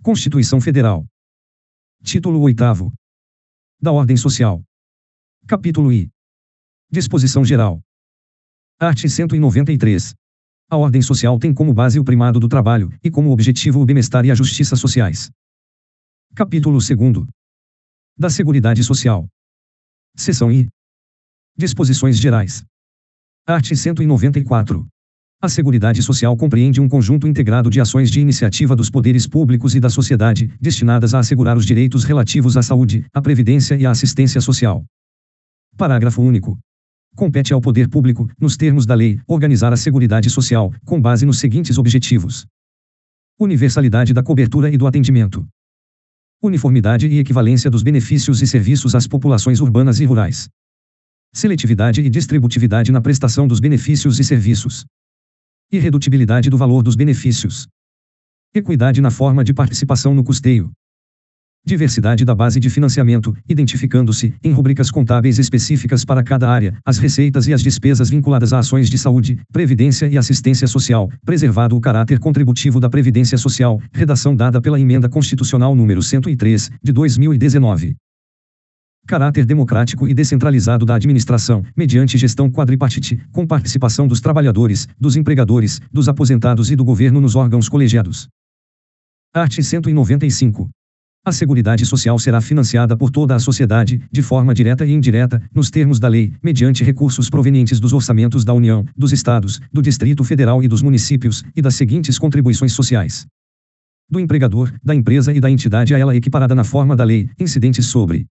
Constituição Federal. Título 8º. Da Ordem Social. Capítulo I. Disposição Geral. Art. 193. A ordem social tem como base o primado do trabalho, e como objetivo o bem-estar e a justiça sociais. Capítulo 2º. Da Seguridade Social. Seção I. Disposições Gerais. Art. 194. A Seguridade Social compreende um conjunto integrado de ações de iniciativa dos poderes públicos e da sociedade, destinadas a assegurar os direitos relativos à saúde, à previdência e à assistência social. Parágrafo único. Compete ao poder público, nos termos da lei, organizar a Seguridade Social, com base nos seguintes objetivos: universalidade da cobertura e do atendimento, uniformidade e equivalência dos benefícios e serviços às populações urbanas e rurais, seletividade e distributividade na prestação dos benefícios e serviços, irredutibilidade do valor dos benefícios, equidade na forma de participação no custeio, diversidade da base de financiamento, identificando-se, em rubricas contábeis específicas para cada área, as receitas e as despesas vinculadas a ações de saúde, previdência e assistência social, preservado o caráter contributivo da Previdência Social, redação dada pela Emenda Constitucional número 103, de 2019. Caráter democrático e descentralizado da administração, mediante gestão quadripartite, com participação dos trabalhadores, dos empregadores, dos aposentados e do governo nos órgãos colegiados. Art. 195. A Seguridade Social será financiada por toda a sociedade, de forma direta e indireta, nos termos da lei, mediante recursos provenientes dos orçamentos da União, dos Estados, do Distrito Federal e dos municípios, e das seguintes contribuições sociais: do empregador, da empresa e da entidade a ela equiparada na forma da lei, incidentes sobre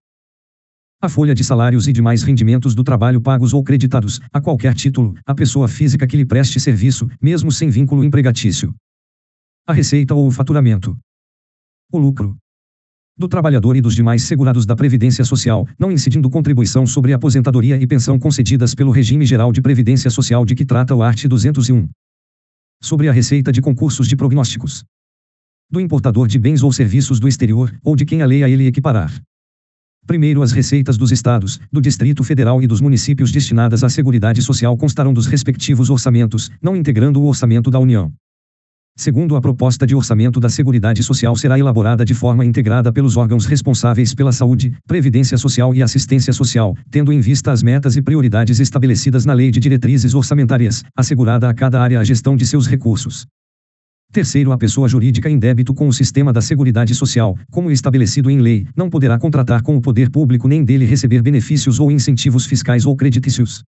a folha de salários e demais rendimentos do trabalho pagos ou creditados, a qualquer título, à pessoa física que lhe preste serviço, mesmo sem vínculo empregatício, a receita ou o faturamento, o lucro do trabalhador e dos demais segurados da Previdência Social, não incidindo contribuição sobre a aposentadoria e pensão concedidas pelo Regime Geral de Previdência Social de que trata o art. 201. Sobre a receita de concursos de prognósticos do importador de bens ou serviços do exterior, ou de quem a lei a ele equiparar. Primeiro, as receitas dos estados, do Distrito Federal e dos municípios destinadas à Seguridade Social constarão dos respectivos orçamentos, não integrando o orçamento da União. Segundo, a proposta de orçamento da Seguridade Social será elaborada de forma integrada pelos órgãos responsáveis pela saúde, previdência social e assistência social, tendo em vista as metas e prioridades estabelecidas na Lei de Diretrizes Orçamentárias, assegurada a cada área a gestão de seus recursos. Terceiro, a pessoa jurídica em débito com o sistema da Seguridade Social, como estabelecido em lei, não poderá contratar com o poder público nem dele receber benefícios ou incentivos fiscais ou creditícios.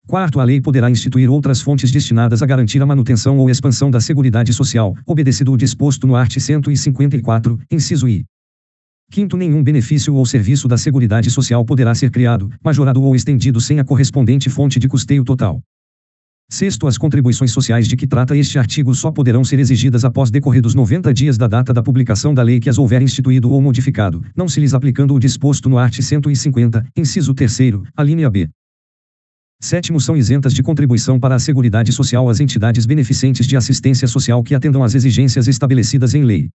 Quarto, a lei poderá instituir outras fontes destinadas a garantir a manutenção ou expansão da Seguridade Social, obedecido o disposto no art. 154, inciso I. Quinto, nenhum benefício ou serviço da Seguridade Social poderá ser criado, majorado ou estendido sem a correspondente fonte de custeio total. Sexto, as contribuições sociais de que trata este artigo só poderão ser exigidas após decorridos 90 dias da data da publicação da lei que as houver instituído ou modificado, não se lhes aplicando o disposto no art. 150, inciso 3º, a linha B. Sétimo, são isentas de contribuição para a Seguridade Social as entidades beneficentes de assistência social que atendam às exigências estabelecidas em lei.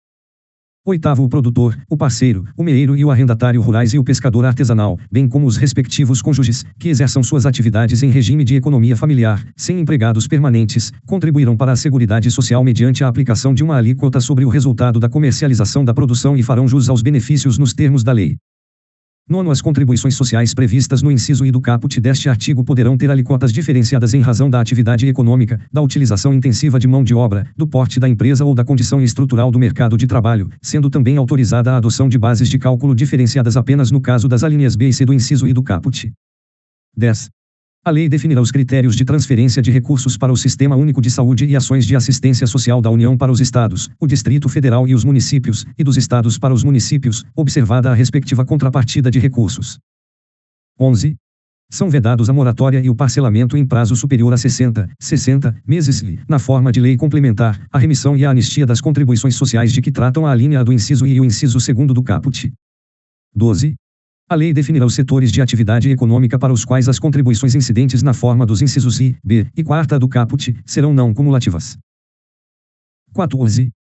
Oitavo, o produtor, o parceiro, o meeiro e o arrendatário rurais e o pescador artesanal, bem como os respectivos cônjuges, que exerçam suas atividades em regime de economia familiar, sem empregados permanentes, contribuirão para a Seguridade Social mediante a aplicação de uma alíquota sobre o resultado da comercialização da produção e farão jus aos benefícios nos termos da lei. Nono, as contribuições sociais previstas no inciso I do caput deste artigo poderão ter alíquotas diferenciadas em razão da atividade econômica, da utilização intensiva de mão de obra, do porte da empresa ou da condição estrutural do mercado de trabalho, sendo também autorizada a adoção de bases de cálculo diferenciadas apenas no caso das alíneas B e C do inciso I do caput. 10. A lei definirá os critérios de transferência de recursos para o Sistema Único de Saúde e ações de assistência social da União para os Estados, o Distrito Federal e os municípios, e dos Estados para os municípios, observada a respectiva contrapartida de recursos. 11. São vedados a moratória e o parcelamento em prazo superior a 60 meses, na forma de lei complementar, a remissão e a anistia das contribuições sociais de que tratam a alínea A do inciso I e o inciso 2º do caput. 12. A lei definirá os setores de atividade econômica para os quais as contribuições incidentes na forma dos incisos I, B e 4ª do caput serão não cumulativas. 14.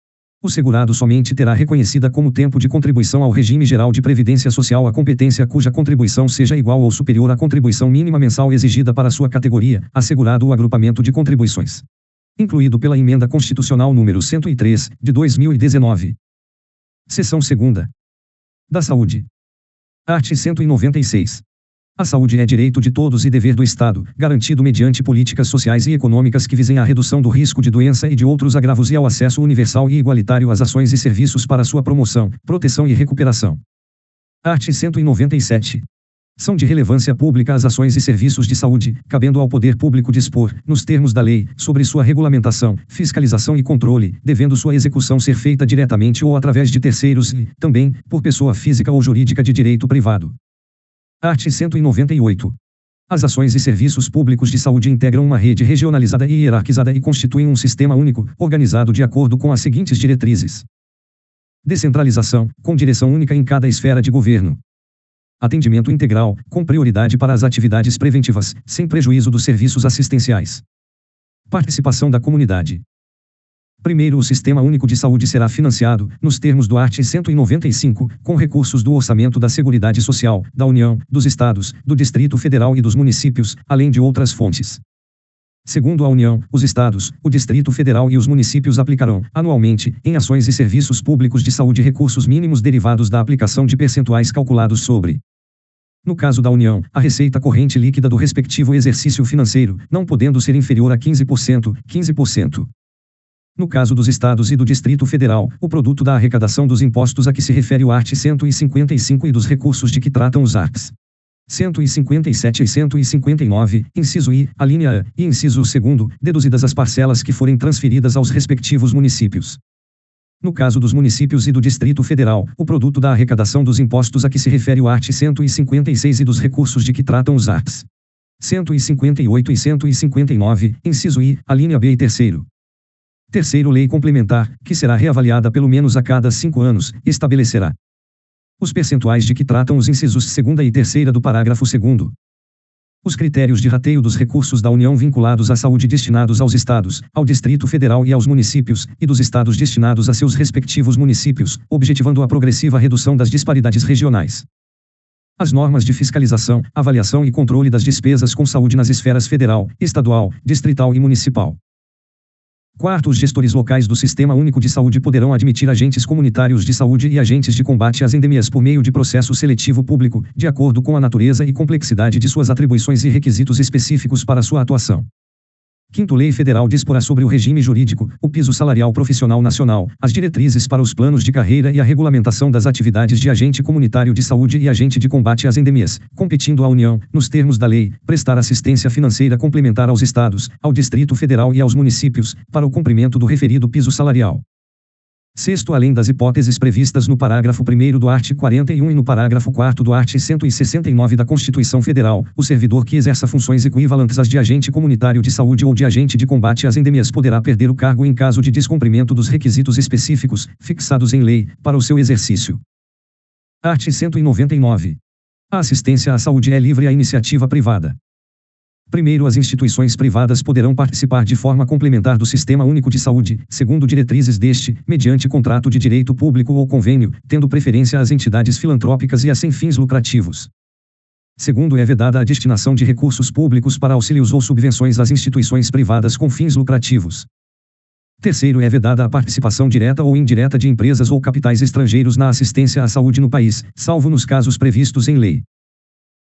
O segurado somente terá reconhecida como tempo de contribuição ao regime geral de previdência social a competência cuja contribuição seja igual ou superior à contribuição mínima mensal exigida para sua categoria, assegurado o agrupamento de contribuições, incluído pela Emenda Constitucional número 103, de 2019. Seção 2ª. Da saúde. Art. 196. A saúde é direito de todos e dever do Estado, garantido mediante políticas sociais e econômicas que visem à redução do risco de doença e de outros agravos e ao acesso universal e igualitário às ações e serviços para sua promoção, proteção e recuperação. Art. 197. São de relevância pública as ações e serviços de saúde, cabendo ao poder público dispor, nos termos da lei, sobre sua regulamentação, fiscalização e controle, devendo sua execução ser feita diretamente ou através de terceiros e, também, por pessoa física ou jurídica de direito privado. Art. 198. As ações e serviços públicos de saúde integram uma rede regionalizada e hierarquizada e constituem um sistema único, organizado de acordo com as seguintes diretrizes: descentralização, com direção única em cada esfera de governo. Atendimento integral, com prioridade para as atividades preventivas, sem prejuízo dos serviços assistenciais. Participação da comunidade. Primeiro, o Sistema Único de Saúde será financiado, nos termos do art. 195, com recursos do Orçamento da Seguridade Social, da União, dos Estados, do Distrito Federal e dos municípios, além de outras fontes. Segundo a União, os Estados, o Distrito Federal e os municípios aplicarão, anualmente, em ações e serviços públicos de saúde recursos mínimos derivados da aplicação de percentuais calculados sobre. No caso da União, a receita corrente líquida do respectivo exercício financeiro, não podendo ser inferior a 15%, 15%. No caso dos Estados e do Distrito Federal, o produto da arrecadação dos impostos a que se refere o art. 155 e dos recursos de que tratam os arts. 157 e 159, inciso I, a linha A, e inciso 2º, deduzidas as parcelas que forem transferidas aos respectivos municípios. No caso dos municípios e do Distrito Federal, o produto da arrecadação dos impostos a que se refere o art. 156 e dos recursos de que tratam os arts. 158 e 159, inciso I, a linha B e terceiro. Terceiro, lei complementar, que será reavaliada pelo menos a cada 5 anos, estabelecerá os percentuais de que tratam os incisos 2ª e 3ª do parágrafo 2º. Os critérios de rateio dos recursos da União vinculados à saúde destinados aos Estados, ao Distrito Federal e aos municípios, e dos Estados destinados a seus respectivos municípios, objetivando a progressiva redução das disparidades regionais. As normas de fiscalização, avaliação e controle das despesas com saúde nas esferas federal, estadual, distrital e municipal. Quarto, os gestores locais do Sistema Único de Saúde poderão admitir agentes comunitários de saúde e agentes de combate às endemias por meio de processo seletivo público, de acordo com a natureza e complexidade de suas atribuições e requisitos específicos para sua atuação. Quinto, lei federal disporá sobre o regime jurídico, o piso salarial profissional nacional, as diretrizes para os planos de carreira e a regulamentação das atividades de agente comunitário de saúde e agente de combate às endemias, competindo à União, nos termos da lei, prestar assistência financeira complementar aos Estados, ao Distrito Federal e aos municípios, para o cumprimento do referido piso salarial. Sexto, além das hipóteses previstas no parágrafo 1º do art. 41 e no parágrafo 4º do art. 169 da Constituição Federal, o servidor que exerça funções equivalentes às de agente comunitário de saúde ou de agente de combate às endemias poderá perder o cargo em caso de descumprimento dos requisitos específicos, fixados em lei, para o seu exercício. Art. 199. A assistência à saúde é livre à iniciativa privada. Primeiro, as instituições privadas poderão participar de forma complementar do Sistema Único de Saúde, segundo diretrizes deste, mediante contrato de direito público ou convênio, tendo preferência às entidades filantrópicas e a sem fins lucrativos. Segundo, é vedada a destinação de recursos públicos para auxílios ou subvenções às instituições privadas com fins lucrativos. Terceiro, é vedada a participação direta ou indireta de empresas ou capitais estrangeiros na assistência à saúde no país, salvo nos casos previstos em lei.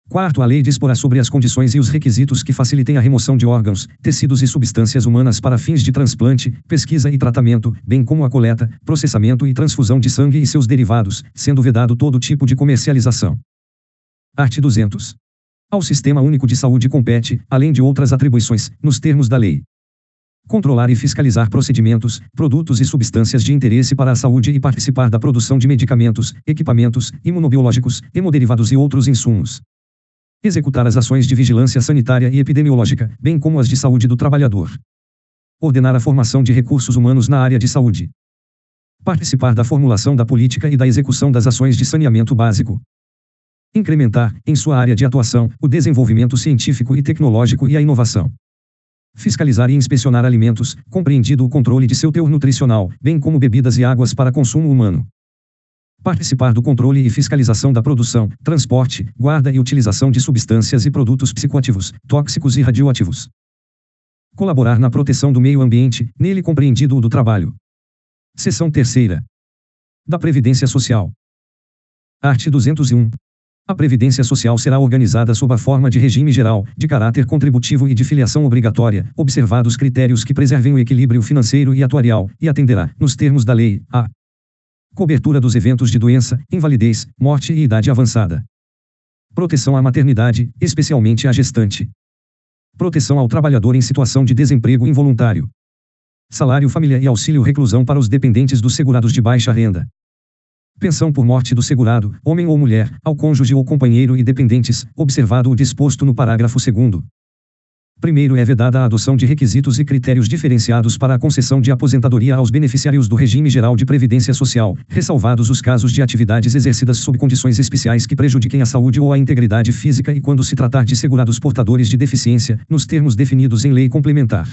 Quarto, a lei disporá sobre as condições e os requisitos que facilitem a remoção de órgãos, tecidos e substâncias humanas para fins de transplante, pesquisa e tratamento, bem como a coleta, processamento e transfusão de sangue e seus derivados, sendo vedado todo tipo de comercialização. Art. 200. Ao Sistema Único de Saúde compete, além de outras atribuições, nos termos da lei, controlar e fiscalizar procedimentos, produtos e substâncias de interesse para a saúde e participar da produção de medicamentos, equipamentos, imunobiológicos, hemoderivados e outros insumos. Executar as ações de vigilância sanitária e epidemiológica, bem como as de saúde do trabalhador. Ordenar a formação de recursos humanos na área de saúde. Participar da formulação da política e da execução das ações de saneamento básico. Incrementar, em sua área de atuação, o desenvolvimento científico e tecnológico e a inovação. Fiscalizar e inspecionar alimentos, compreendido o controle de seu teor nutricional, bem como bebidas e águas para consumo humano. Participar do controle e fiscalização da produção, transporte, guarda e utilização de substâncias e produtos psicoativos, tóxicos e radioativos. Colaborar na proteção do meio ambiente, nele compreendido o do trabalho. Seção 3ª. da Previdência Social. Art. 201. A Previdência Social será organizada sob a forma de regime geral, de caráter contributivo e de filiação obrigatória, observados critérios que preservem o equilíbrio financeiro e atuarial, e atenderá, nos termos da lei, à cobertura dos eventos de doença, invalidez, morte e idade avançada. Proteção à maternidade, especialmente à gestante. Proteção ao trabalhador em situação de desemprego involuntário. Salário família e auxílio reclusão para os dependentes dos segurados de baixa renda. Pensão por morte do segurado, homem ou mulher, ao cônjuge ou companheiro e dependentes, observado o disposto no parágrafo 2º. Primeiro, é vedada a adoção de requisitos e critérios diferenciados para a concessão de aposentadoria aos beneficiários do regime geral de previdência social, ressalvados os casos de atividades exercidas sob condições especiais que prejudiquem a saúde ou a integridade física e quando se tratar de segurados portadores de deficiência, nos termos definidos em lei complementar.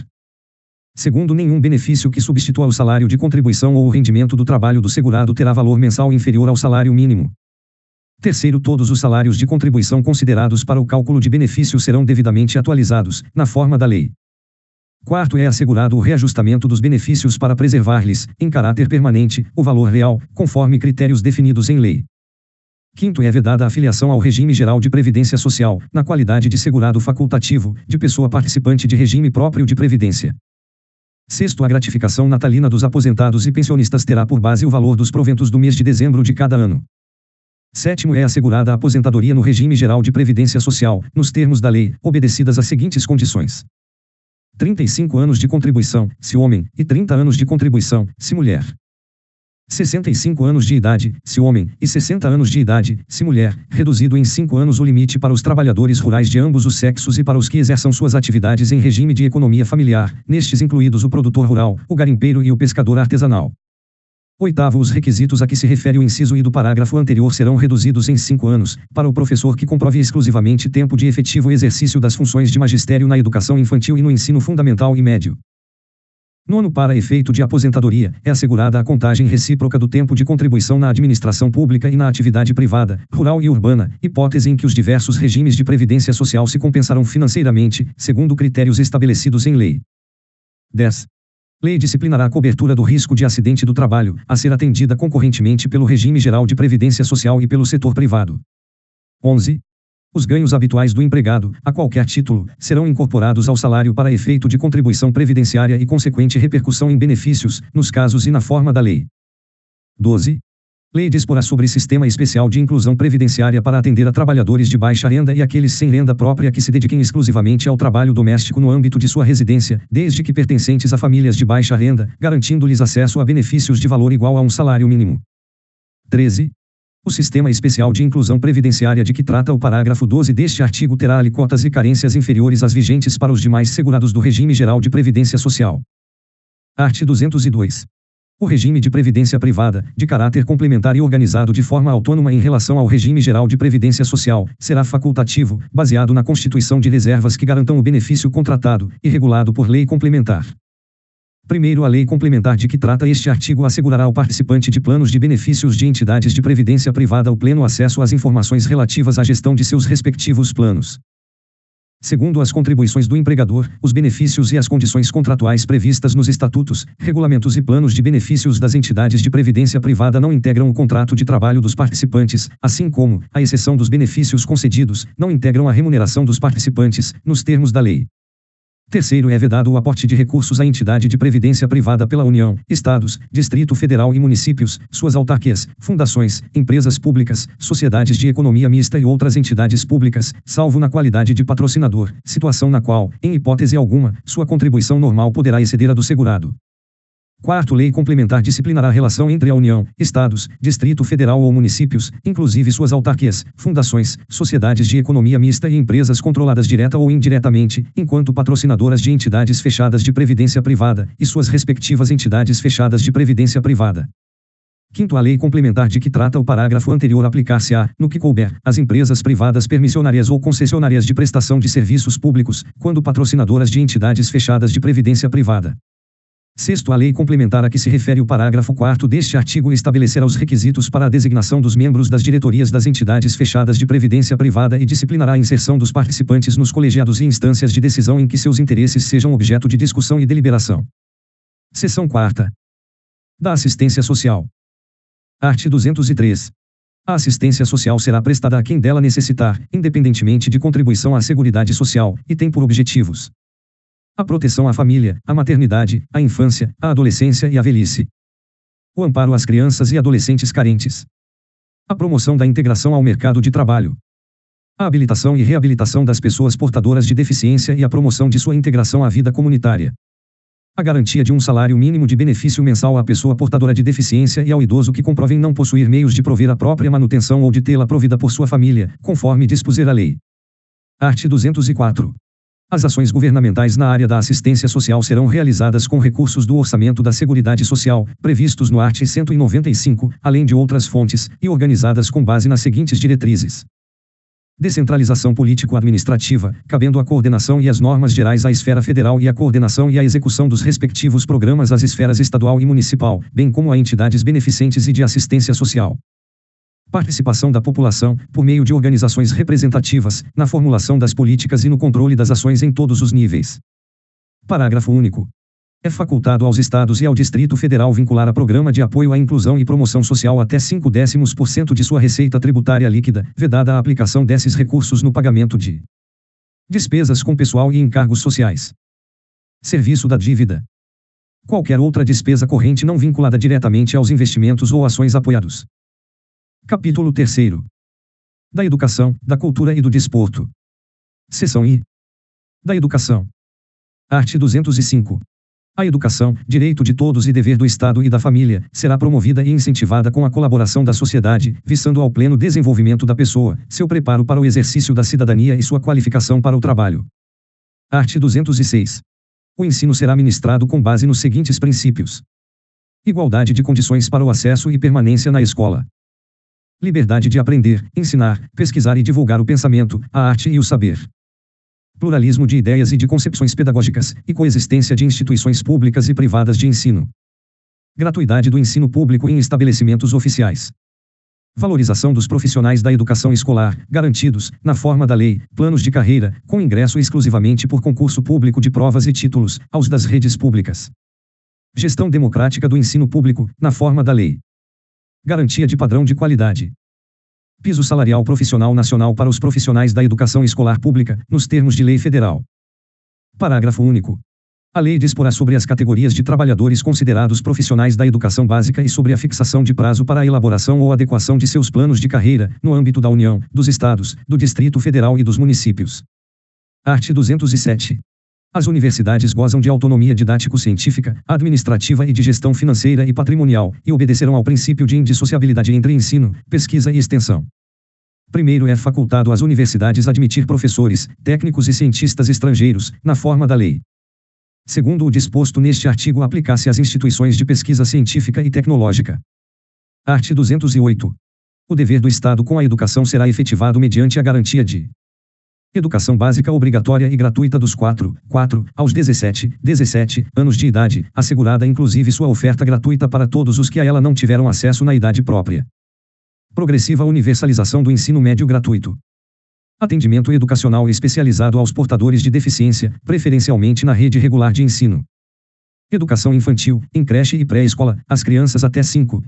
Segundo, nenhum benefício que substitua o salário de contribuição ou o rendimento do trabalho do segurado terá valor mensal inferior ao salário mínimo. Terceiro, todos os salários de contribuição considerados para o cálculo de benefícios serão devidamente atualizados, na forma da lei. Quarto, é assegurado o reajustamento dos benefícios para preservar-lhes, em caráter permanente, o valor real, conforme critérios definidos em lei. Quinto, é vedada a filiação ao regime geral de previdência social, na qualidade de segurado facultativo, de pessoa participante de regime próprio de previdência. Sexto, a gratificação natalina dos aposentados e pensionistas terá por base o valor dos proventos do mês de dezembro de cada ano. Sétimo, é assegurada a aposentadoria no regime geral de previdência social, nos termos da lei, obedecidas as seguintes condições: 35 anos de contribuição, se homem, e 30 anos de contribuição, se mulher. 65 anos de idade, se homem, e 60 anos de idade, se mulher, reduzido em 5 anos o limite para os trabalhadores rurais de ambos os sexos e para os que exerçam suas atividades em regime de economia familiar, nestes incluídos o produtor rural, o garimpeiro e o pescador artesanal. Oitavo, os requisitos a que se refere o inciso I do parágrafo anterior serão reduzidos em 5 anos, para o professor que comprove exclusivamente tempo de efetivo exercício das funções de magistério na educação infantil e no ensino fundamental e médio. Nono, para efeito de aposentadoria, é assegurada a contagem recíproca do tempo de contribuição na administração pública e na atividade privada, rural e urbana, hipótese em que os diversos regimes de previdência social se compensarão financeiramente, segundo critérios estabelecidos em lei. 10. Lei disciplinará a cobertura do risco de acidente do trabalho, a ser atendida concorrentemente pelo regime geral de previdência social e pelo setor privado. 11. Os ganhos habituais do empregado, a qualquer título, serão incorporados ao salário para efeito de contribuição previdenciária e consequente repercussão em benefícios, nos casos e na forma da lei. 12. Lei disporá sobre sistema especial de inclusão previdenciária para atender a trabalhadores de baixa renda e aqueles sem renda própria que se dediquem exclusivamente ao trabalho doméstico no âmbito de sua residência, desde que pertencentes a famílias de baixa renda, garantindo-lhes acesso a benefícios de valor igual a um salário mínimo. 13. O sistema especial de inclusão previdenciária de que trata o parágrafo 12 deste artigo terá alíquotas e carências inferiores às vigentes para os demais segurados do regime geral de previdência social. Art. 202. O regime de previdência privada, de caráter complementar e organizado de forma autônoma em relação ao regime geral de previdência social, será facultativo, baseado na constituição de reservas que garantam o benefício contratado, e regulado por lei complementar. Primeiro, a lei complementar de que trata este artigo assegurará ao participante de planos de benefícios de entidades de previdência privada o pleno acesso às informações relativas à gestão de seus respectivos planos. Segundo as contribuições do empregador, os benefícios e as condições contratuais previstas nos estatutos, regulamentos e planos de benefícios das entidades de previdência privada não integram o contrato de trabalho dos participantes, assim como, à exceção dos benefícios concedidos, não integram a remuneração dos participantes, nos termos da lei. Terceiro, é vedado o aporte de recursos à entidade de previdência privada pela União, Estados, Distrito Federal e municípios, suas autarquias, fundações, empresas públicas, sociedades de economia mista e outras entidades públicas, salvo na qualidade de patrocinador, situação na qual, em hipótese alguma, sua contribuição normal poderá exceder a do segurado. Quarto, lei complementar disciplinará a relação entre a União, Estados, Distrito Federal ou municípios, inclusive suas autarquias, fundações, sociedades de economia mista e empresas controladas direta ou indiretamente, enquanto patrocinadoras de entidades fechadas de previdência privada, e suas respectivas entidades fechadas de previdência privada. Quinto, a lei complementar de que trata o parágrafo anterior aplicar-se-á, no que couber, às empresas privadas permissionárias ou concessionárias de prestação de serviços públicos, quando patrocinadoras de entidades fechadas de previdência privada. Sexto, a lei complementar a que se refere o parágrafo 4º deste artigo estabelecerá os requisitos para a designação dos membros das diretorias das entidades fechadas de previdência privada e disciplinará a inserção dos participantes nos colegiados e instâncias de decisão em que seus interesses sejam objeto de discussão e deliberação. Seção 4ª. Da assistência social. Art. 203. A assistência social será prestada a quem dela necessitar, independentemente de contribuição à Seguridade Social, e tem por objetivos a proteção à família, à maternidade, à infância, à adolescência e à velhice, o amparo às crianças e adolescentes carentes, a promoção da integração ao mercado de trabalho, a habilitação e reabilitação das pessoas portadoras de deficiência e a promoção de sua integração à vida comunitária, a garantia de um salário mínimo de benefício mensal à pessoa portadora de deficiência e ao idoso que comprovem não possuir meios de prover a própria manutenção ou de tê-la provida por sua família, conforme dispuser a lei. Art. 204. As ações governamentais na área da assistência social serão realizadas com recursos do Orçamento da Seguridade Social, previstos no art. 195, além de outras fontes, e organizadas com base nas seguintes diretrizes: descentralização político-administrativa, cabendo a coordenação e as normas gerais à esfera federal e a coordenação e a execução dos respectivos programas às esferas estadual e municipal, bem como a entidades beneficentes e de assistência social. Participação da população, por meio de organizações representativas, na formulação das políticas e no controle das ações em todos os níveis. Parágrafo único. É facultado aos Estados e ao Distrito Federal vincular a programa de apoio à inclusão e promoção social até 0,5% de sua receita tributária líquida, vedada a aplicação desses recursos no pagamento de despesas com pessoal e encargos sociais, serviço da dívida, qualquer outra despesa corrente não vinculada diretamente aos investimentos ou ações apoiados. Capítulo 3º. Da Educação, da Cultura e do Desporto. Seção I. Da Educação. Art. 205. A educação, direito de todos e dever do Estado e da família, será promovida e incentivada com a colaboração da sociedade, visando ao pleno desenvolvimento da pessoa, seu preparo para o exercício da cidadania e sua qualificação para o trabalho. Art. 206. O ensino será ministrado com base nos seguintes princípios: igualdade de condições para o acesso e permanência na escola, liberdade de aprender, ensinar, pesquisar e divulgar o pensamento, a arte e o saber, pluralismo de ideias e de concepções pedagógicas, e coexistência de instituições públicas e privadas de ensino, gratuidade do ensino público em estabelecimentos oficiais, valorização dos profissionais da educação escolar, garantidos, na forma da lei, planos de carreira, com ingresso exclusivamente por concurso público de provas e títulos, aos das redes públicas, gestão democrática do ensino público, na forma da lei, garantia de padrão de qualidade, piso salarial profissional nacional para os profissionais da educação escolar pública, nos termos de lei federal. Parágrafo único. A lei disporá sobre as categorias de trabalhadores considerados profissionais da educação básica e sobre a fixação de prazo para a elaboração ou adequação de seus planos de carreira, no âmbito da União, dos Estados, do Distrito Federal e dos municípios. Art. 207. As universidades gozam de autonomia didático-científica, administrativa e de gestão financeira e patrimonial, e obedecerão ao princípio de indissociabilidade entre ensino, pesquisa e extensão. Primeiro, é facultado às universidades admitir professores, técnicos e cientistas estrangeiros, na forma da lei. Segundo o disposto neste artigo, aplicar-se às instituições de pesquisa científica e tecnológica. Art. 208. O dever do Estado com a educação será efetivado mediante a garantia de educação básica obrigatória e gratuita dos 4 aos 17 anos de idade, assegurada inclusive sua oferta gratuita para todos os que a ela não tiveram acesso na idade própria. Progressiva universalização do ensino médio gratuito. Atendimento educacional especializado aos portadores de deficiência, preferencialmente na rede regular de ensino. Educação infantil, em creche e pré-escola, às crianças até 5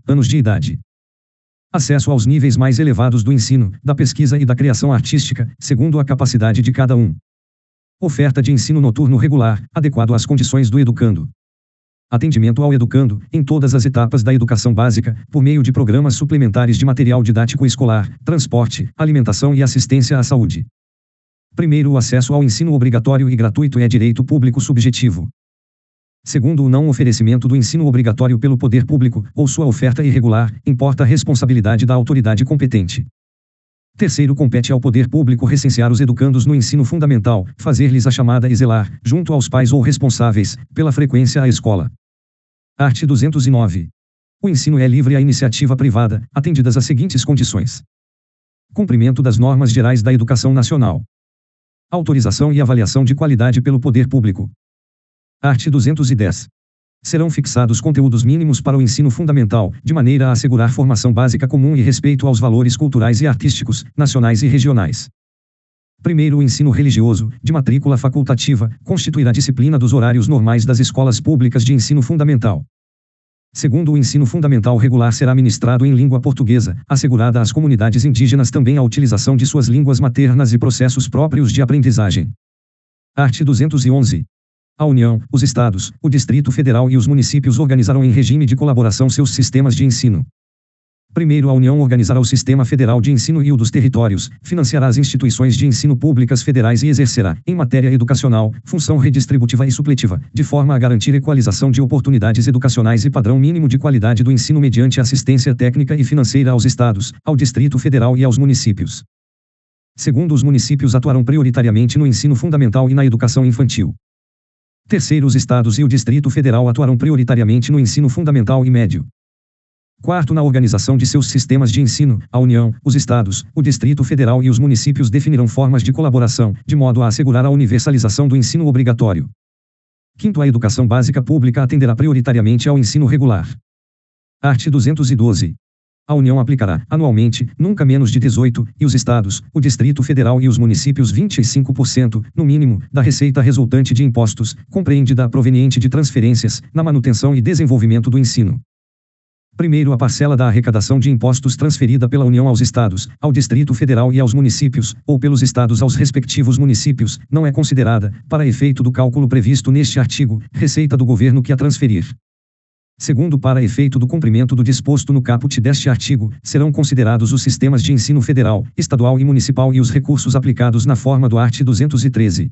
anos de idade. Acesso aos níveis mais elevados do ensino, da pesquisa e da criação artística, segundo a capacidade de cada um. Oferta de ensino noturno regular, adequado às condições do educando. Atendimento ao educando, em todas as etapas da educação básica, por meio de programas suplementares de material didático escolar, transporte, alimentação e assistência à saúde. Primeiro, o acesso ao ensino obrigatório e gratuito é direito público subjetivo. Segundo, o não oferecimento do ensino obrigatório pelo poder público, ou sua oferta irregular, importa a responsabilidade da autoridade competente. Terceiro, compete ao poder público recensear os educandos no ensino fundamental, fazer-lhes a chamada e zelar, junto aos pais ou responsáveis, pela frequência à escola. Art. 209. O ensino é livre à iniciativa privada, atendidas as seguintes condições: cumprimento das normas gerais da educação nacional. Autorização e avaliação de qualidade pelo poder público. Art. 210. Serão fixados conteúdos mínimos para o ensino fundamental, de maneira a assegurar formação básica comum e respeito aos valores culturais e artísticos, nacionais e regionais. Primeiro, o ensino religioso, de matrícula facultativa, constituirá disciplina dos horários normais das escolas públicas de ensino fundamental. Segundo, o ensino fundamental regular será ministrado em língua portuguesa, assegurada às comunidades indígenas também a utilização de suas línguas maternas e processos próprios de aprendizagem. Art. 211. A União, os Estados, o Distrito Federal e os municípios organizarão em regime de colaboração seus sistemas de ensino. Primeiro, a União organizará o Sistema Federal de Ensino e o dos territórios, financiará as instituições de ensino públicas federais e exercerá, em matéria educacional, função redistributiva e supletiva, de forma a garantir equalização de oportunidades educacionais e padrão mínimo de qualidade do ensino mediante assistência técnica e financeira aos Estados, ao Distrito Federal e aos municípios. Segundo, os municípios atuarão prioritariamente no ensino fundamental e na educação infantil. Terceiro, os Estados e o Distrito Federal atuarão prioritariamente no ensino fundamental e médio. Quarto, na organização de seus sistemas de ensino, a União, os Estados, o Distrito Federal e os municípios definirão formas de colaboração, de modo a assegurar a universalização do ensino obrigatório. Quinto, a educação básica pública atenderá prioritariamente ao ensino regular. Art. 212. A União aplicará, anualmente, nunca menos de 18, e os Estados, o Distrito Federal e os municípios 25%, no mínimo, da receita resultante de impostos, compreendida a proveniente de transferências, na manutenção e desenvolvimento do ensino. Primeiro, a parcela da arrecadação de impostos transferida pela União aos Estados, ao Distrito Federal e aos municípios, ou pelos Estados aos respectivos municípios, não é considerada, para efeito do cálculo previsto neste artigo, receita do governo que a transferir. Segundo, para efeito do cumprimento do disposto no caput deste artigo, serão considerados os sistemas de ensino federal, estadual e municipal e os recursos aplicados na forma do art. 213.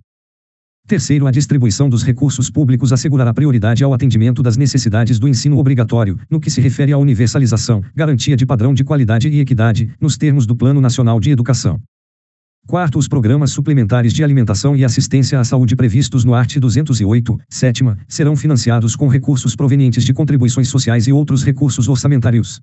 Terceiro, a distribuição dos recursos públicos assegurará prioridade ao atendimento das necessidades do ensino obrigatório, no que se refere à universalização, garantia de padrão de qualidade e equidade, nos termos do Plano Nacional de Educação. Quarto, os programas suplementares de alimentação e assistência à saúde previstos no art. 208, sétima, serão financiados com recursos provenientes de contribuições sociais e outros recursos orçamentários.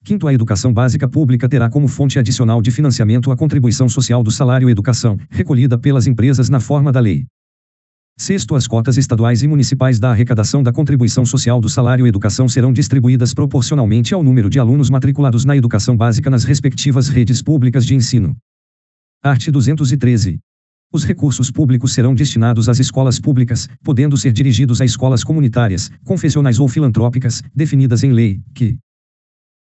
Quinto, a educação básica pública terá como fonte adicional de financiamento a contribuição social do salário educação, recolhida pelas empresas na forma da lei. Sexto, as cotas estaduais e municipais da arrecadação da contribuição social do salário educação serão distribuídas proporcionalmente ao número de alunos matriculados na educação básica nas respectivas redes públicas de ensino. Art. 213. Os recursos públicos serão destinados às escolas públicas, podendo ser dirigidos a escolas comunitárias, confessionais ou filantrópicas, definidas em lei, que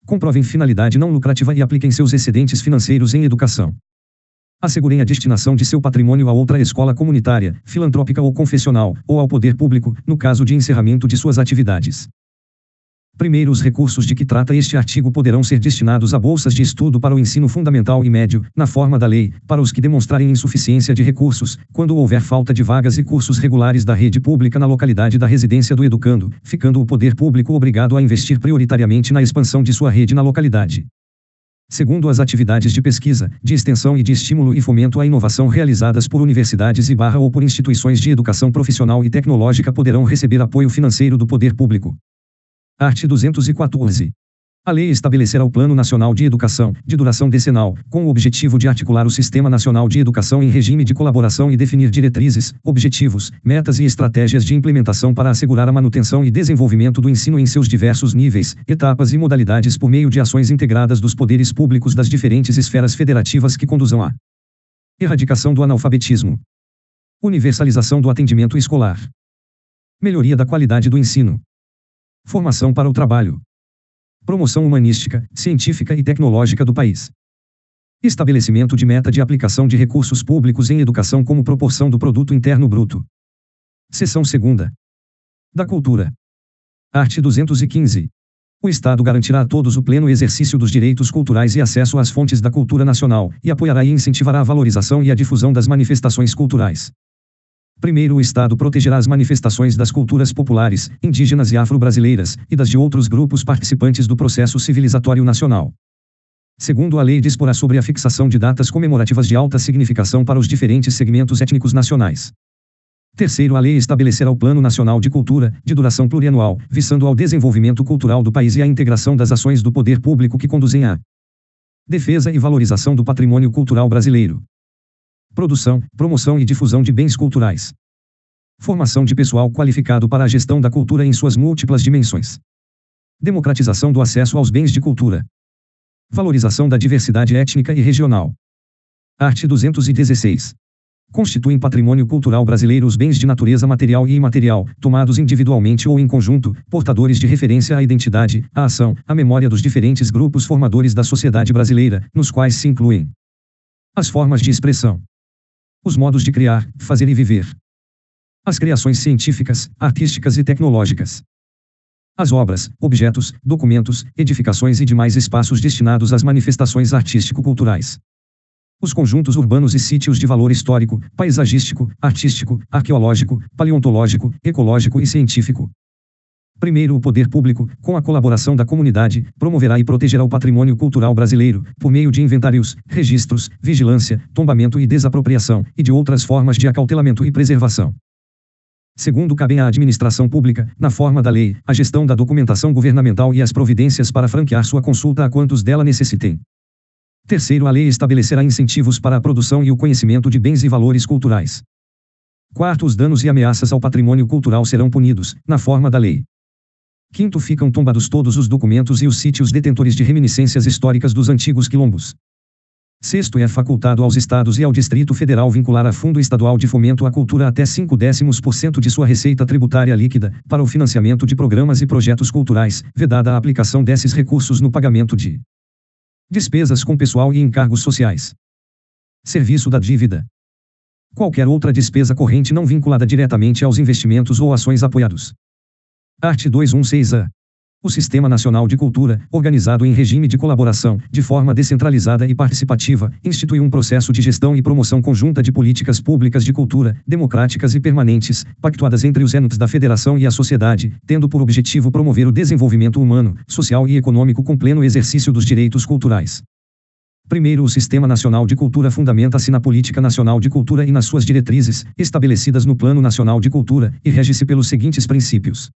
comprovem finalidade não lucrativa e apliquem seus excedentes financeiros em educação. Assegurem a destinação de seu patrimônio a outra escola comunitária, filantrópica ou confessional, ou ao poder público, no caso de encerramento de suas atividades. Primeiro, os recursos de que trata este artigo poderão ser destinados a bolsas de estudo para o ensino fundamental e médio, na forma da lei, para os que demonstrarem insuficiência de recursos, quando houver falta de vagas e cursos regulares da rede pública na localidade da residência do educando, ficando o poder público obrigado a investir prioritariamente na expansão de sua rede na localidade. Segundo, as atividades de pesquisa, de extensão e de estímulo e fomento à inovação realizadas por universidades ou por instituições de educação profissional e tecnológica poderão receber apoio financeiro do poder público. Art. 214. A lei estabelecerá o Plano Nacional de Educação, de duração decenal, com o objetivo de articular o Sistema Nacional de Educação em regime de colaboração e definir diretrizes, objetivos, metas e estratégias de implementação para assegurar a manutenção e desenvolvimento do ensino em seus diversos níveis, etapas e modalidades por meio de ações integradas dos poderes públicos das diferentes esferas federativas que conduzam à erradicação do analfabetismo, universalização do atendimento escolar, melhoria da qualidade do ensino, formação para o trabalho, promoção humanística, científica e tecnológica do país. Estabelecimento de meta de aplicação de recursos públicos em educação como proporção do produto interno bruto. Seção 2ª. Da cultura. Art. 215. O Estado garantirá a todos o pleno exercício dos direitos culturais e acesso às fontes da cultura nacional, e apoiará e incentivará a valorização e a difusão das manifestações culturais. Primeiro, o Estado protegerá as manifestações das culturas populares, indígenas e afro-brasileiras, e das de outros grupos participantes do processo civilizatório nacional. Segundo, a lei disporá sobre a fixação de datas comemorativas de alta significação para os diferentes segmentos étnicos nacionais. Terceiro, a lei estabelecerá o Plano Nacional de Cultura, de duração plurianual, visando ao desenvolvimento cultural do país e à integração das ações do poder público que conduzem à defesa e valorização do patrimônio cultural brasileiro. Produção, promoção e difusão de bens culturais. Formação de pessoal qualificado para a gestão da cultura em suas múltiplas dimensões. Democratização do acesso aos bens de cultura. Valorização da diversidade étnica e regional. Art. 216. Constituem patrimônio cultural brasileiro os bens de natureza material e imaterial, tomados individualmente ou em conjunto, portadores de referência à identidade, à ação, à memória dos diferentes grupos formadores da sociedade brasileira, nos quais se incluem as formas de expressão, os modos de criar, fazer e viver, as criações científicas, artísticas e tecnológicas, as obras, objetos, documentos, edificações e demais espaços destinados às manifestações artístico-culturais, os conjuntos urbanos e sítios de valor histórico, paisagístico, artístico, arqueológico, paleontológico, ecológico e científico. Primeiro, o poder público, com a colaboração da comunidade, promoverá e protegerá o patrimônio cultural brasileiro, por meio de inventários, registros, vigilância, tombamento e desapropriação, e de outras formas de acautelamento e preservação. Segundo, cabe à administração pública, na forma da lei, a gestão da documentação governamental e as providências para franquear sua consulta a quantos dela necessitem. Terceiro, a lei estabelecerá incentivos para a produção e o conhecimento de bens e valores culturais. Quarto, os danos e ameaças ao patrimônio cultural serão punidos, na forma da lei. Quinto, ficam tombados todos os documentos e os sítios detentores de reminiscências históricas dos antigos quilombos. Sexto, é facultado aos estados e ao Distrito Federal vincular a Fundo Estadual de Fomento à Cultura até 0,5% de sua receita tributária líquida, para o financiamento de programas e projetos culturais, vedada a aplicação desses recursos no pagamento de despesas com pessoal e encargos sociais, serviço da dívida, qualquer outra despesa corrente não vinculada diretamente aos investimentos ou ações apoiados. Art. 216-A. O Sistema Nacional de Cultura, organizado em regime de colaboração, de forma descentralizada e participativa, institui um processo de gestão e promoção conjunta de políticas públicas de cultura, democráticas e permanentes, pactuadas entre os entes da Federação e a sociedade, tendo por objetivo promover o desenvolvimento humano, social e econômico com pleno exercício dos direitos culturais. Primeiro, o Sistema Nacional de Cultura fundamenta-se na Política Nacional de Cultura e nas suas diretrizes, estabelecidas no Plano Nacional de Cultura, e rege-se pelos seguintes princípios: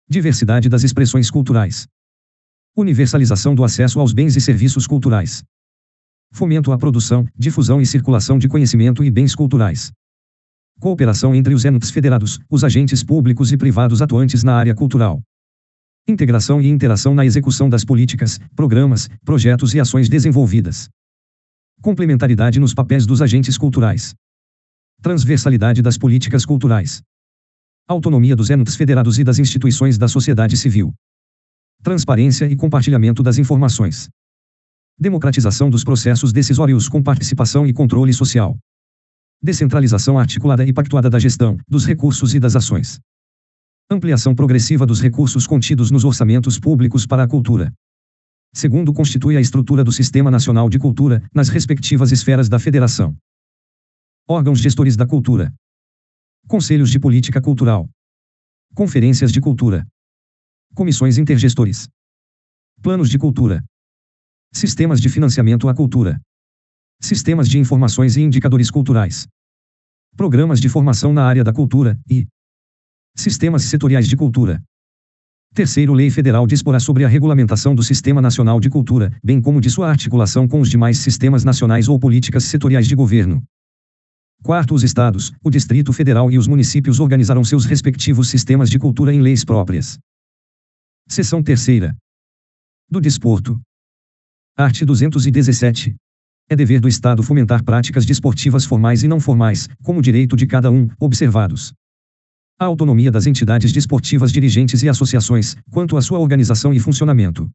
diversidade das expressões culturais, universalização do acesso aos bens e serviços culturais, fomento à produção, difusão e circulação de conhecimento e bens culturais, cooperação entre os entes federados, os agentes públicos e privados atuantes na área cultural, integração e interação na execução das políticas, programas, projetos e ações desenvolvidas, complementaridade nos papéis dos agentes culturais, transversalidade das políticas culturais, autonomia dos entes federados e das instituições da sociedade civil, transparência e compartilhamento das informações, democratização dos processos decisórios com participação e controle social, descentralização articulada e pactuada da gestão, dos recursos e das ações, ampliação progressiva dos recursos contidos nos orçamentos públicos para a cultura. Segundo, constitui a estrutura do Sistema Nacional de Cultura, nas respectivas esferas da Federação. Órgãos gestores da cultura. Conselhos de Política Cultural. Conferências de Cultura. Comissões intergestores. Planos de cultura. Sistemas de financiamento à cultura. Sistemas de informações e indicadores culturais. Programas de formação na área da cultura, e sistemas setoriais de cultura. Terceiro, lei federal disporá sobre a regulamentação do Sistema Nacional de Cultura, bem como de sua articulação com os demais sistemas nacionais ou políticas setoriais de governo. Quarto, os estados, o Distrito Federal e os municípios organizarão seus respectivos sistemas de cultura em leis próprias. Seção 3ª. Do desporto. Art. 217. É dever do Estado fomentar práticas desportivas formais e não formais, como direito de cada um, observados a autonomia das entidades desportivas dirigentes e associações, quanto à sua organização e funcionamento,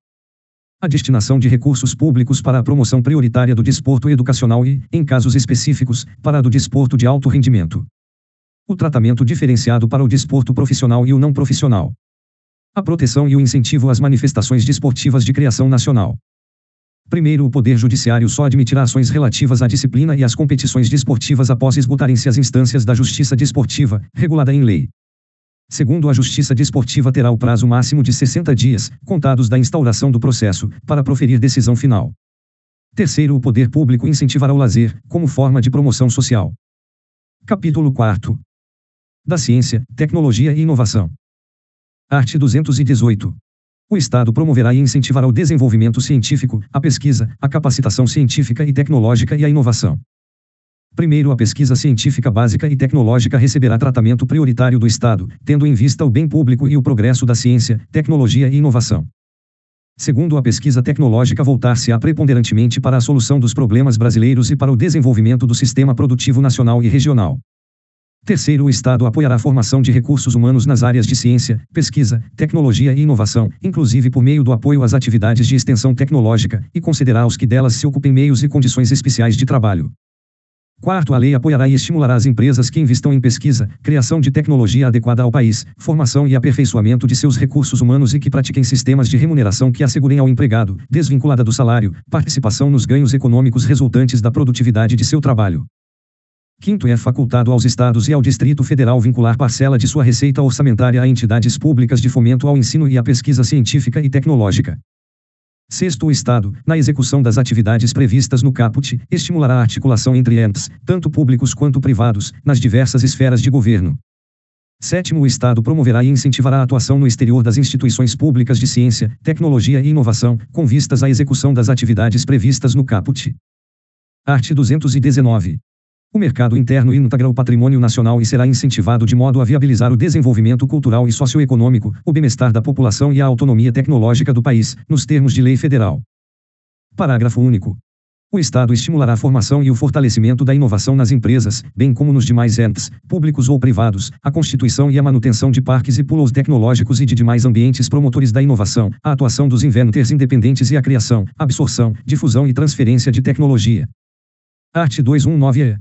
a destinação de recursos públicos para a promoção prioritária do desporto educacional e, em casos específicos, para a do desporto de alto rendimento, o tratamento diferenciado para o desporto profissional e o não profissional, a proteção e o incentivo às manifestações desportivas de criação nacional. Primeiro, o Poder Judiciário só admitirá ações relativas à disciplina e às competições desportivas após esgotarem-se as instâncias da Justiça Desportiva, regulada em lei. Segundo, a Justiça Desportiva terá o prazo máximo de 60 dias, contados da instauração do processo, para proferir decisão final. Terceiro, o poder público incentivará o lazer, como forma de promoção social. Capítulo 4. Da ciência, tecnologia e inovação. Art. 218. O Estado promoverá e incentivará o desenvolvimento científico, a pesquisa, a capacitação científica e tecnológica e a inovação. Primeiro, a pesquisa científica básica e tecnológica receberá tratamento prioritário do Estado, tendo em vista o bem público e o progresso da ciência, tecnologia e inovação. Segundo, a pesquisa tecnológica voltar-se-á preponderantemente para a solução dos problemas brasileiros e para o desenvolvimento do sistema produtivo nacional e regional. Terceiro, o Estado apoiará a formação de recursos humanos nas áreas de ciência, pesquisa, tecnologia e inovação, inclusive por meio do apoio às atividades de extensão tecnológica, e concederá aos que delas se ocupem meios e condições especiais de trabalho. Quarto, a lei apoiará e estimulará as empresas que investam em pesquisa, criação de tecnologia adequada ao país, formação e aperfeiçoamento de seus recursos humanos e que pratiquem sistemas de remuneração que assegurem ao empregado, desvinculada do salário, participação nos ganhos econômicos resultantes da produtividade de seu trabalho. Quinto, é facultado aos Estados e ao Distrito Federal vincular parcela de sua receita orçamentária a entidades públicas de fomento ao ensino e à pesquisa científica e tecnológica. Sexto, o Estado, na execução das atividades previstas no caput, estimulará a articulação entre entes, tanto públicos quanto privados, nas diversas esferas de governo. Sétimo, o Estado promoverá e incentivará a atuação no exterior das instituições públicas de ciência, tecnologia e inovação, com vistas à execução das atividades previstas no caput. Art. 219. O mercado interno integra o patrimônio nacional e será incentivado de modo a viabilizar o desenvolvimento cultural e socioeconômico, o bem-estar da população e a autonomia tecnológica do país, nos termos de lei federal. Parágrafo único. O Estado estimulará a formação e o fortalecimento da inovação nas empresas, bem como nos demais entes, públicos ou privados, a constituição e a manutenção de parques e polos tecnológicos e de demais ambientes promotores da inovação, a atuação dos inventors independentes e a criação, absorção, difusão e transferência de tecnologia. Art. 219-E.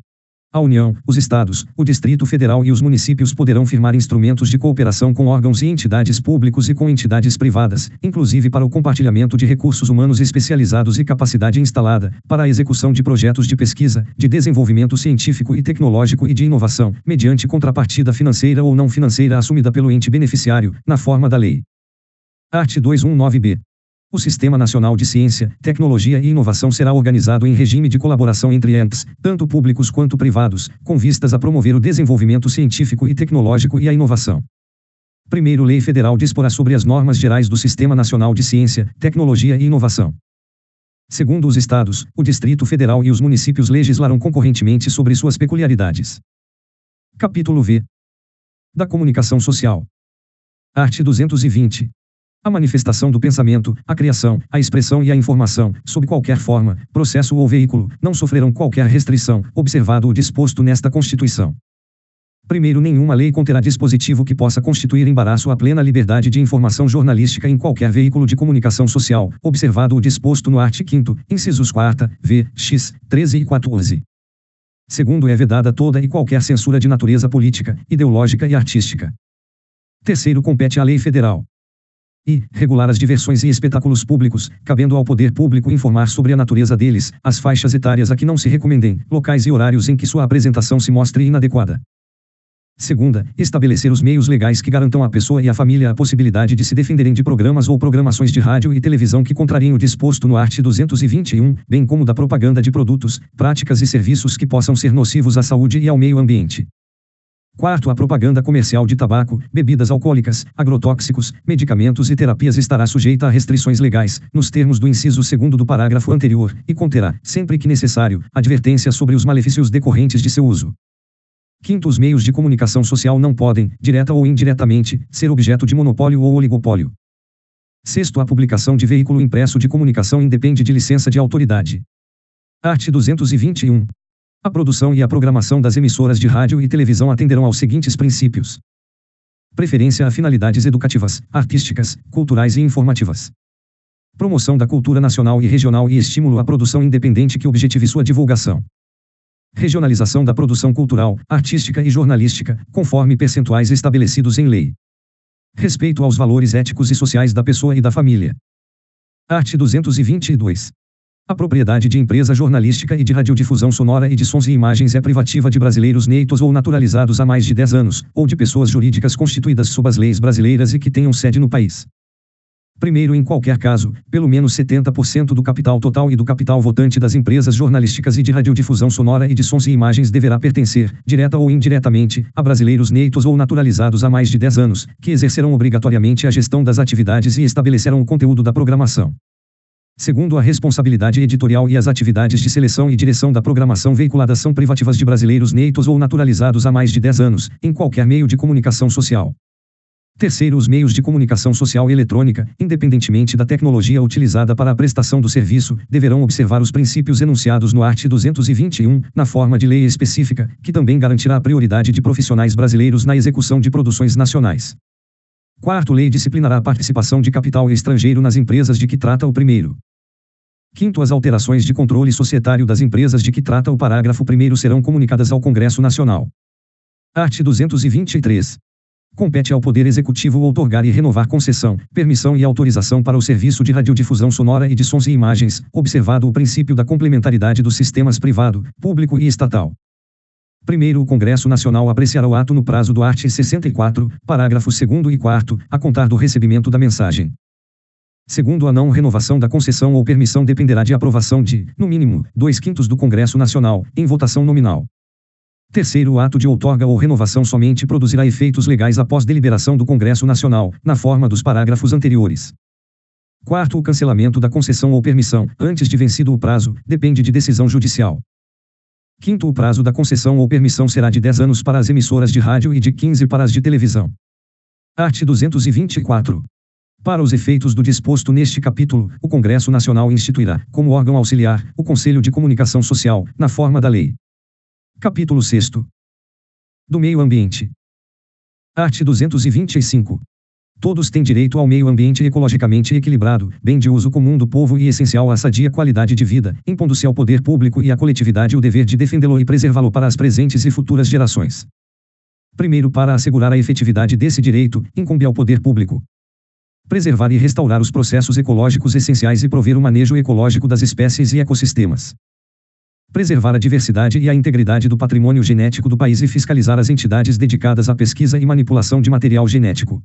A União, os Estados, o Distrito Federal e os municípios poderão firmar instrumentos de cooperação com órgãos e entidades públicos e com entidades privadas, inclusive para o compartilhamento de recursos humanos especializados e capacidade instalada, para a execução de projetos de pesquisa, de desenvolvimento científico e tecnológico e de inovação, mediante contrapartida financeira ou não financeira assumida pelo ente beneficiário, na forma da lei. Art. 219-B. O Sistema Nacional de Ciência, Tecnologia e Inovação será organizado em regime de colaboração entre entes, tanto públicos quanto privados, com vistas a promover o desenvolvimento científico e tecnológico e a inovação. Primeiro, lei federal disporá sobre as normas gerais do Sistema Nacional de Ciência, Tecnologia e Inovação. Segundo, os Estados, o Distrito Federal e os municípios legislarão concorrentemente sobre suas peculiaridades. Capítulo V. Da comunicação social. Art. 220. A manifestação do pensamento, a criação, a expressão e a informação, sob qualquer forma, processo ou veículo, não sofrerão qualquer restrição, observado o disposto nesta Constituição. Primeiro, nenhuma lei conterá dispositivo que possa constituir embaraço à plena liberdade de informação jornalística em qualquer veículo de comunicação social, observado o disposto no art. 5º, incisos 4, v, x, 13 e 14. Segundo, é vedada toda e qualquer censura de natureza política, ideológica e artística. Terceiro, compete à lei federal e regular as diversões e espetáculos públicos, cabendo ao poder público informar sobre a natureza deles, as faixas etárias a que não se recomendem, locais e horários em que sua apresentação se mostre inadequada. Segunda, estabelecer os meios legais que garantam à pessoa e à família a possibilidade de se defenderem de programas ou programações de rádio e televisão que contrariem o disposto no art. 221, bem como da propaganda de produtos, práticas e serviços que possam ser nocivos à saúde e ao meio ambiente. Quarto, a propaganda comercial de tabaco, bebidas alcoólicas, agrotóxicos, medicamentos e terapias estará sujeita a restrições legais, nos termos do inciso 2º do parágrafo anterior, e conterá, sempre que necessário, advertência sobre os malefícios decorrentes de seu uso. Quinto, os meios de comunicação social não podem, direta ou indiretamente, ser objeto de monopólio ou oligopólio. Sexto, a publicação de veículo impresso de comunicação independe de licença de autoridade. Art. 221. A produção e a programação das emissoras de rádio e televisão atenderão aos seguintes princípios: preferência a finalidades educativas, artísticas, culturais e informativas. Promoção da cultura nacional e regional e estímulo à produção independente que objetive sua divulgação. Regionalização da produção cultural, artística e jornalística, conforme percentuais estabelecidos em lei. Respeito aos valores éticos e sociais da pessoa e da família. Art. 222. A propriedade de empresa jornalística e de radiodifusão sonora e de sons e imagens é privativa de brasileiros neitos ou naturalizados há mais de 10 anos, ou de pessoas jurídicas constituídas sob as leis brasileiras e que tenham sede no país. Primeiro, em qualquer caso, pelo menos 70% do capital total e do capital votante das empresas jornalísticas e de radiodifusão sonora e de sons e imagens deverá pertencer, direta ou indiretamente, a brasileiros neitos ou naturalizados há mais de 10 anos, que exercerão obrigatoriamente a gestão das atividades e estabelecerão o conteúdo da programação. Segundo, a responsabilidade editorial e as atividades de seleção e direção da programação veiculada são privativas de brasileiros neitos ou naturalizados há mais de 10 anos, em qualquer meio de comunicação social. Terceiro, os meios de comunicação social e eletrônica, independentemente da tecnologia utilizada para a prestação do serviço, deverão observar os princípios enunciados no art. 221, na forma de lei específica, que também garantirá a prioridade de profissionais brasileiros na execução de produções nacionais. Quarto, lei disciplinará a participação de capital estrangeiro nas empresas de que trata o primeiro. Quinto, as alterações de controle societário das empresas de que trata o parágrafo 1º serão comunicadas ao Congresso Nacional. Art. 223. Compete ao Poder Executivo outorgar e renovar concessão, permissão e autorização para o serviço de radiodifusão sonora e de sons e imagens, observado o princípio da complementaridade dos sistemas privado, público e estatal. Primeiro, o Congresso Nacional apreciará o ato no prazo do art. 64, parágrafos 2º e 4º, a contar do recebimento da mensagem. Segundo, a não renovação da concessão ou permissão dependerá de aprovação de, no mínimo, 2/5 do Congresso Nacional, em votação nominal. Terceiro, o ato de outorga ou renovação somente produzirá efeitos legais após deliberação do Congresso Nacional, na forma dos parágrafos anteriores. Quarto, o cancelamento da concessão ou permissão, antes de vencido o prazo, depende de decisão judicial. Quinto, o prazo da concessão ou permissão será de 10 anos para as emissoras de rádio e de 15 para as de televisão. Art. 224. Para os efeitos do disposto neste capítulo, o Congresso Nacional instituirá, como órgão auxiliar, o Conselho de Comunicação Social, na forma da lei. Capítulo 6º. Do meio ambiente. Art. 225. Todos têm direito ao meio ambiente ecologicamente equilibrado, bem de uso comum do povo e essencial à sadia qualidade de vida, impondo-se ao poder público e à coletividade o dever de defendê-lo e preservá-lo para as presentes e futuras gerações. Primeiro, para assegurar a efetividade desse direito, incumbe ao poder público preservar e restaurar os processos ecológicos essenciais e prover o manejo ecológico das espécies e ecossistemas. Preservar a diversidade e a integridade do patrimônio genético do país e fiscalizar as entidades dedicadas à pesquisa e manipulação de material genético.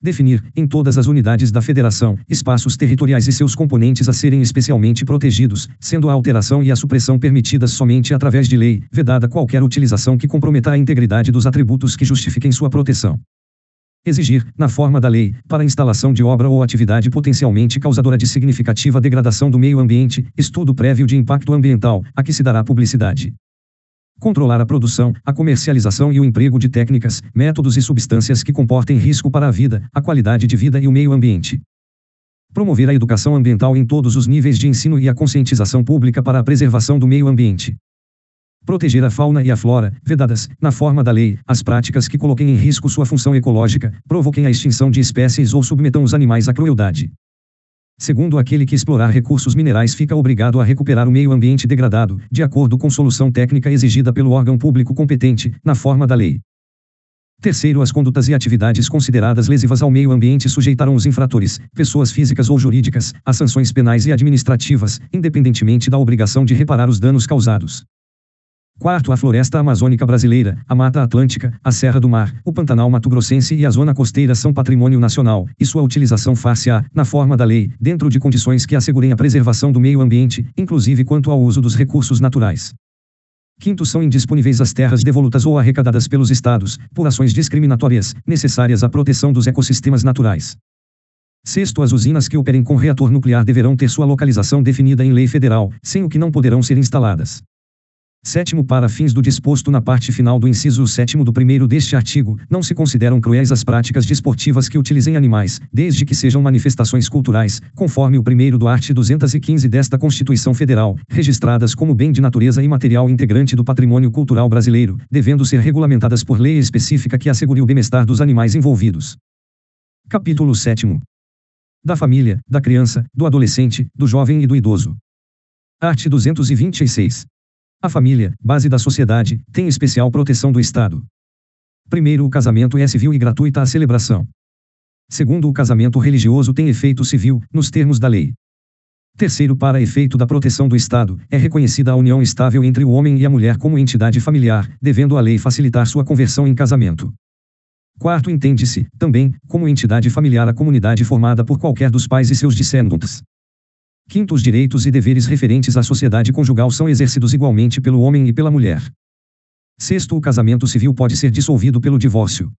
Definir, em todas as unidades da Federação, espaços territoriais e seus componentes a serem especialmente protegidos, sendo a alteração e a supressão permitidas somente através de lei, vedada qualquer utilização que comprometa a integridade dos atributos que justifiquem sua proteção. Exigir, na forma da lei, para a instalação de obra ou atividade potencialmente causadora de significativa degradação do meio ambiente, estudo prévio de impacto ambiental, a que se dará publicidade. Controlar a produção, a comercialização e o emprego de técnicas, métodos e substâncias que comportem risco para a vida, a qualidade de vida e o meio ambiente. Promover a educação ambiental em todos os níveis de ensino e a conscientização pública para a preservação do meio ambiente. Proteger a fauna e a flora, vedadas, na forma da lei, as práticas que coloquem em risco sua função ecológica, provoquem a extinção de espécies ou submetam os animais à crueldade. Segundo, aquele que explorar recursos minerais fica obrigado a recuperar o meio ambiente degradado, de acordo com solução técnica exigida pelo órgão público competente, na forma da lei. Terceiro, as condutas e atividades consideradas lesivas ao meio ambiente sujeitarão os infratores, pessoas físicas ou jurídicas, a sanções penais e administrativas, independentemente da obrigação de reparar os danos causados. Quarto, a floresta amazônica brasileira, a Mata Atlântica, a Serra do Mar, o Pantanal Mato-Grossense e a Zona Costeira são patrimônio nacional, e sua utilização far-se-á, na forma da lei, dentro de condições que assegurem a preservação do meio ambiente, inclusive quanto ao uso dos recursos naturais. Quinto, são indisponíveis as terras devolutas ou arrecadadas pelos estados, por ações discriminatórias, necessárias à proteção dos ecossistemas naturais. Sexto, as usinas que operem com reator nuclear deverão ter sua localização definida em lei federal, sem o que não poderão ser instaladas. Sétimo, para fins do disposto na parte final do inciso 7º do 1º deste artigo, não se consideram cruéis as práticas desportivas que utilizem animais, desde que sejam manifestações culturais, conforme o 1º do art. 215 desta Constituição Federal, registradas como bem de natureza imaterial integrante do patrimônio cultural brasileiro, devendo ser regulamentadas por lei específica que assegure o bem-estar dos animais envolvidos. Capítulo 7º. Da família, da criança, do adolescente, do jovem e do idoso. Art. 226. A família, base da sociedade, tem especial proteção do Estado. Primeiro, o casamento é civil e gratuita a celebração. Segundo, o casamento religioso tem efeito civil, nos termos da lei. Terceiro, para efeito da proteção do Estado, é reconhecida a união estável entre o homem e a mulher como entidade familiar, devendo a lei facilitar sua conversão em casamento. Quarto, entende-se, também, como entidade familiar a comunidade formada por qualquer dos pais e seus descendentes. Quinto, os direitos e deveres referentes à sociedade conjugal são exercidos igualmente pelo homem e pela mulher. Sexto, o casamento civil pode ser dissolvido pelo divórcio.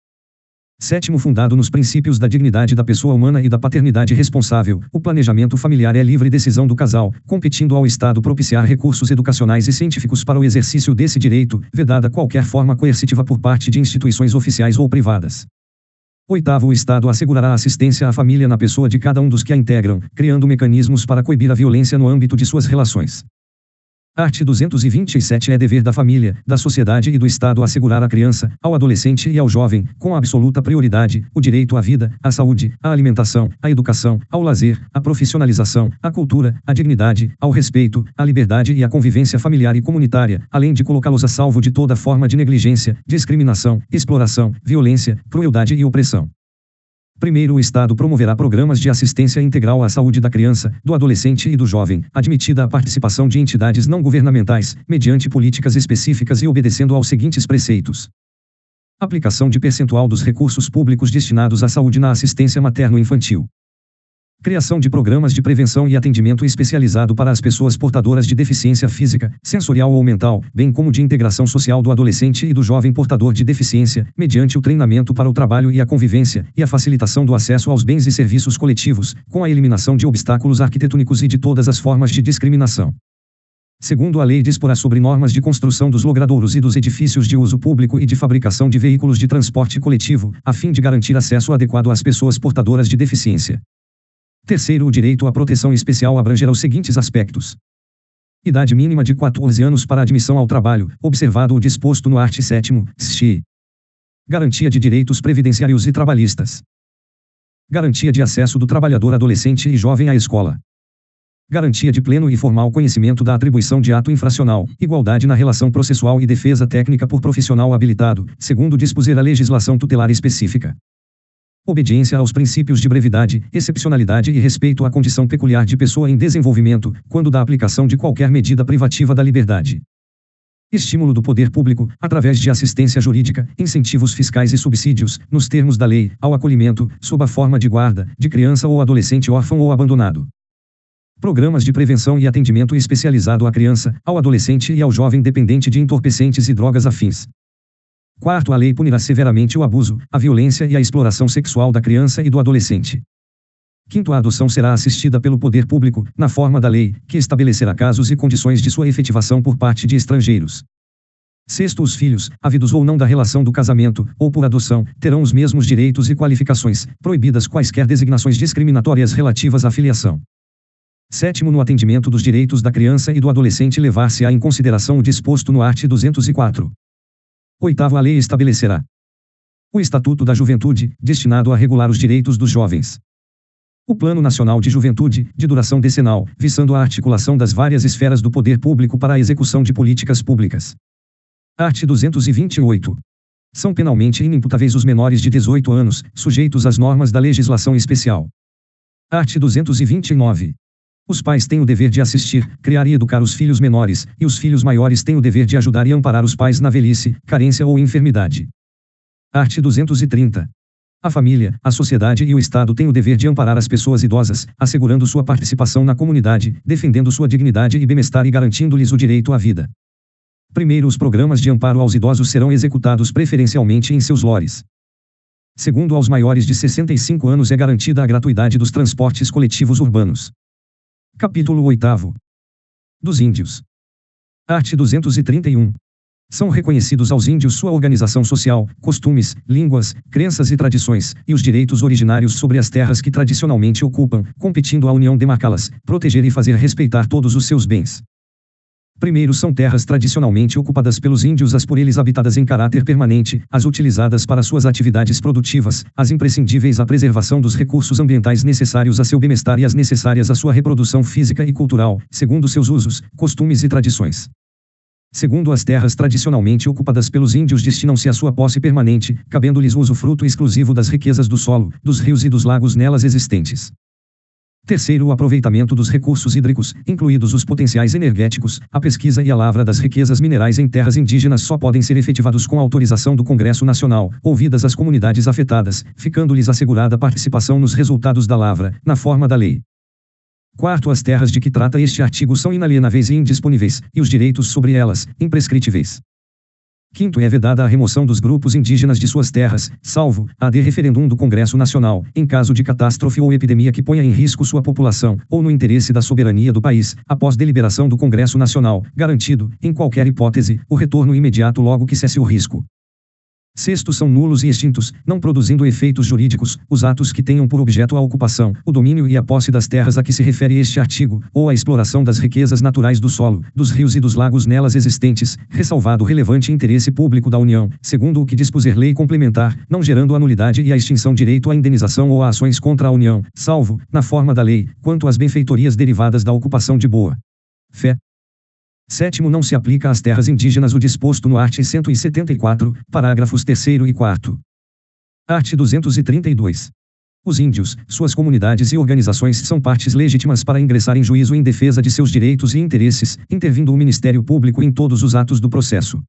Sétimo, fundado nos princípios da dignidade da pessoa humana e da paternidade responsável, o planejamento familiar é livre decisão do casal, competindo ao Estado propiciar recursos educacionais e científicos para o exercício desse direito, vedada qualquer forma coercitiva por parte de instituições oficiais ou privadas. Oitavo, o Estado assegurará assistência à família na pessoa de cada um dos que a integram, criando mecanismos para coibir a violência no âmbito de suas relações. Art. 227. É dever da família, da sociedade e do Estado assegurar à criança, ao adolescente e ao jovem, com absoluta prioridade, o direito à vida, à saúde, à alimentação, à educação, ao lazer, à profissionalização, à cultura, à dignidade, ao respeito, à liberdade e à convivência familiar e comunitária, além de colocá-los a salvo de toda forma de negligência, discriminação, exploração, violência, crueldade e opressão. Primeiro, o Estado promoverá programas de assistência integral à saúde da criança, do adolescente e do jovem, admitida a participação de entidades não governamentais, mediante políticas específicas e obedecendo aos seguintes preceitos. Aplicação de percentual dos recursos públicos destinados à saúde na assistência materno-infantil. Criação de programas de prevenção e atendimento especializado para as pessoas portadoras de deficiência física, sensorial ou mental, bem como de integração social do adolescente e do jovem portador de deficiência, mediante o treinamento para o trabalho e a convivência, e a facilitação do acesso aos bens e serviços coletivos, com a eliminação de obstáculos arquitetônicos e de todas as formas de discriminação. Segundo, a lei disporá sobre normas de construção dos logradouros e dos edifícios de uso público e de fabricação de veículos de transporte coletivo, a fim de garantir acesso adequado às pessoas portadoras de deficiência. Terceiro, o direito à proteção especial abrangerá os seguintes aspectos. Idade mínima de 14 anos para admissão ao trabalho, observado o disposto no art. 7º, st. Garantia de direitos previdenciários e trabalhistas. Garantia de acesso do trabalhador adolescente e jovem à escola. Garantia de pleno e formal conhecimento da atribuição de ato infracional, igualdade na relação processual e defesa técnica por profissional habilitado, segundo dispuser a legislação tutelar específica. Obediência aos princípios de brevidade, excepcionalidade e respeito à condição peculiar de pessoa em desenvolvimento, quando da aplicação de qualquer medida privativa da liberdade. Estímulo do poder público, através de assistência jurídica, incentivos fiscais e subsídios, nos termos da lei, ao acolhimento, sob a forma de guarda, de criança ou adolescente órfão ou abandonado. Programas de prevenção e atendimento especializado à criança, ao adolescente e ao jovem dependente de entorpecentes e drogas afins. Quarto, a lei punirá severamente o abuso, a violência e a exploração sexual da criança e do adolescente. Quinto, a adoção será assistida pelo poder público, na forma da lei, que estabelecerá casos e condições de sua efetivação por parte de estrangeiros. Sexto, os filhos, havidos ou não da relação do casamento, ou por adoção, terão os mesmos direitos e qualificações, proibidas quaisquer designações discriminatórias relativas à filiação. Sétimo, no atendimento dos direitos da criança e do adolescente levar-se-á em consideração o disposto no art. 204. Oitavo, a lei estabelecerá o Estatuto da Juventude, destinado a regular os direitos dos jovens. O Plano Nacional de Juventude, de duração decenal, visando a articulação das várias esferas do poder público para a execução de políticas públicas. Art. 228. São penalmente inimputáveis os menores de 18 anos, sujeitos às normas da legislação especial. Art. 229. Os pais têm o dever de assistir, criar e educar os filhos menores, e os filhos maiores têm o dever de ajudar e amparar os pais na velhice, carência ou enfermidade. Art. 230. A família, a sociedade e o Estado têm o dever de amparar as pessoas idosas, assegurando sua participação na comunidade, defendendo sua dignidade e bem-estar e garantindo-lhes o direito à vida. Primeiro, os programas de amparo aos idosos serão executados preferencialmente em seus lores. Segundo, aos maiores de 65 anos é garantida a gratuidade dos transportes coletivos urbanos. Capítulo 8º. Dos índios. Art. 231. São reconhecidos aos índios sua organização social, costumes, línguas, crenças e tradições, e os direitos originários sobre as terras que tradicionalmente ocupam, competindo à União demarcá-las, proteger e fazer respeitar todos os seus bens. Primeiro, são terras tradicionalmente ocupadas pelos índios, as por eles habitadas em caráter permanente, as utilizadas para suas atividades produtivas, as imprescindíveis à preservação dos recursos ambientais necessários a seu bem-estar e as necessárias à sua reprodução física e cultural, segundo seus usos, costumes e tradições. Segundo, as terras tradicionalmente ocupadas pelos índios destinam-se à sua posse permanente, cabendo-lhes o usufruto exclusivo das riquezas do solo, dos rios e dos lagos nelas existentes. Terceiro, o aproveitamento dos recursos hídricos, incluídos os potenciais energéticos, a pesquisa e a lavra das riquezas minerais em terras indígenas só podem ser efetivados com autorização do Congresso Nacional, ouvidas as comunidades afetadas, ficando-lhes assegurada participação nos resultados da lavra, na forma da lei. Quarto, as terras de que trata este artigo são inalienáveis e indisponíveis, e os direitos sobre elas, imprescritíveis. Quinto, é vedada a remoção dos grupos indígenas de suas terras, salvo, ad referendum do Congresso Nacional, em caso de catástrofe ou epidemia que ponha em risco sua população, ou no interesse da soberania do país, após deliberação do Congresso Nacional, garantido, em qualquer hipótese, o retorno imediato logo que cesse o risco. Sexto, são nulos e extintos, não produzindo efeitos jurídicos, os atos que tenham por objeto a ocupação, o domínio e a posse das terras a que se refere este artigo, ou a exploração das riquezas naturais do solo, dos rios e dos lagos nelas existentes, ressalvado o relevante interesse público da União, segundo o que dispuser lei complementar, não gerando a nulidade e a extinção direito à indenização ou a ações contra a União, salvo, na forma da lei, quanto às benfeitorias derivadas da ocupação de boa fé. Sétimo, não se aplica às terras indígenas o disposto no art. 174, parágrafos 3º e 4º. Art. 232. Os índios, suas comunidades e organizações são partes legítimas para ingressar em juízo em defesa de seus direitos e interesses, intervindo o Ministério Público em todos os atos do processo.